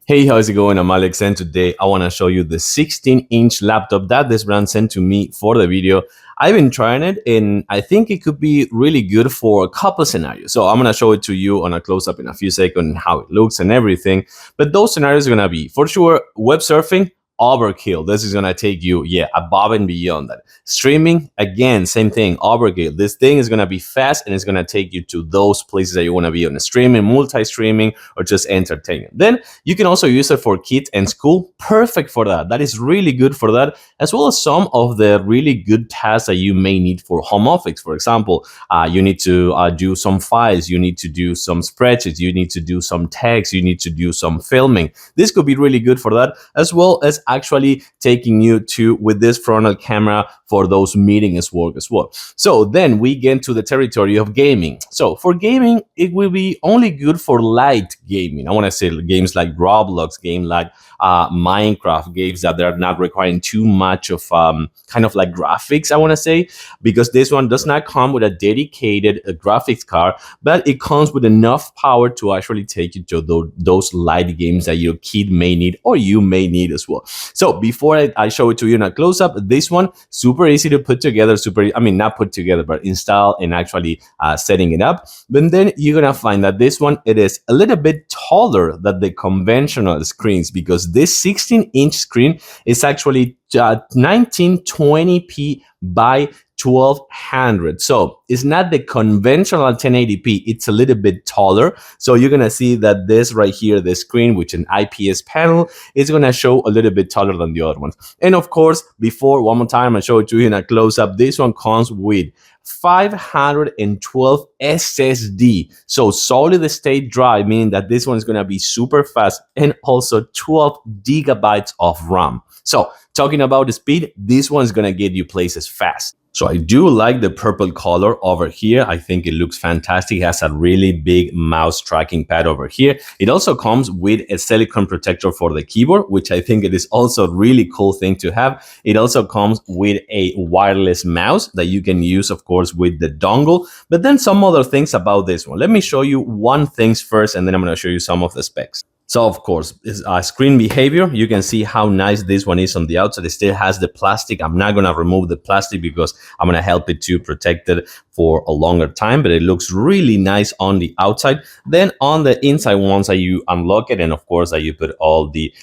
Hey, how's it going? I'm Alex, and today I want to show you the 16-inch laptop that this brand sent to me for the video. I've been trying it, and I think it could be really good for a couple scenarios. So I'm going to show it to you on a close-up in a few seconds, how it looks and everything. But those scenarios are going to be, for sure, web surfing, overkill. This is going to take you, above and beyond that. Streaming, again, same thing, overkill. This thing is going to be fast, and it's going to take you to those places that you want to be on streaming, multi-streaming, or just entertaining. Then you can also use it for kids and school. Perfect for that. That is really good for that, as well as some of the really good tasks that you may need for home office. For example, you need to do some files, you need to do some spreadsheets, you need to do some text, you need to do some filming. This could be really good for that, as well as actually taking you to with this frontal camera for those meetings work as well. So then we get to the territory of gaming. So for gaming, it will be only good for light gaming. I want to say games like Roblox, game like Minecraft, games that are not requiring too much of kind of like graphics, I want to say, because this one does not come with a dedicated graphics card, but it comes with enough power to actually take you to those light games that your kid may need or you may need as well. So before I show it to you in a close-up, this one, super easy to put together, not put together, but install and actually setting it up. But then you're gonna find that this one, it is a little bit taller than the conventional screens, because this 16-inch screen is actually 1920p by 1200. So it's not the conventional 1080p, it's a little bit taller. So you're gonna see that this right here, the screen, which an IPS panel, is gonna show a little bit taller than the other ones. And of course, before one more time I show it to you in a close-up, this one comes with 512 SSD, so solid state drive, meaning that this one is going to be super fast, and also 12 gigabytes of RAM. So talking about the speed, this one is going to get you places fast. So I do like the purple color over here. I think it looks fantastic. It has a really big mouse tracking pad over here. It also comes with a silicone protector for the keyboard, which I think it is also a really cool thing to have. It also comes with a wireless mouse that you can use, of course, with the dongle. But then some other things about this one. Let me show you one thing first, and then I'm going to show you some of the specs. So of course, screen behavior, you can see how nice this one is on the outside. It still has the plastic. I'm not going to remove the plastic because I'm going to help it to protect it for a longer time, but it looks really nice on the outside. Then on the inside, once you unlock it, and of course you put all the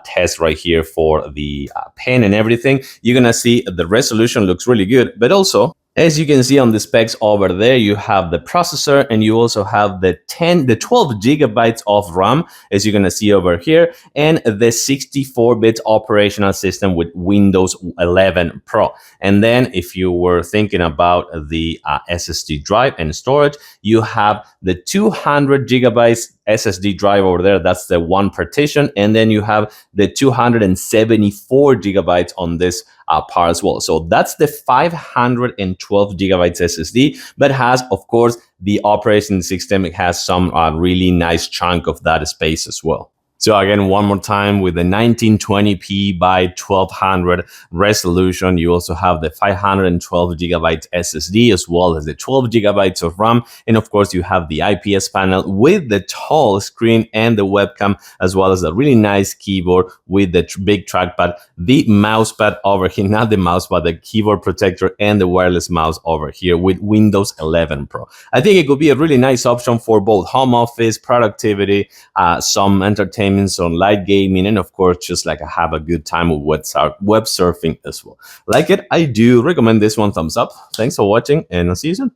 tests right here for the pen and everything, you're going to see the resolution looks really good, but also, as you can see on the specs over there, you have the processor, and you also have the 12 gigabytes of RAM, as you're going to see over here, and the 64-bit operational system with Windows 11 Pro. And then if you were thinking about the SSD drive and storage, you have the 200 gigabytes SSD drive over there. That's the one partition. And then you have the 274 gigabytes on this part as well. So that's the 512 gigabytes SSD, but has, of course, the operating system. It has some really nice chunk of that space as well. So again, one more time, with the 1920p by 1200 resolution, you also have the 512 gigabytes SSD, as well as the 12 gigabytes of RAM. And of course, you have the IPS panel with the tall screen and the webcam, as well as a really nice keyboard with the big trackpad, the mouse pad over here, not the mouse, but the keyboard protector and the wireless mouse over here with Windows 11 Pro. I think it could be a really nice option for both home office, productivity, some entertainment, on light gaming, and of course just like have a good time with web surfing as well. Like it, I do recommend this one. Thumbs up. Thanks for watching, and I'll see you soon.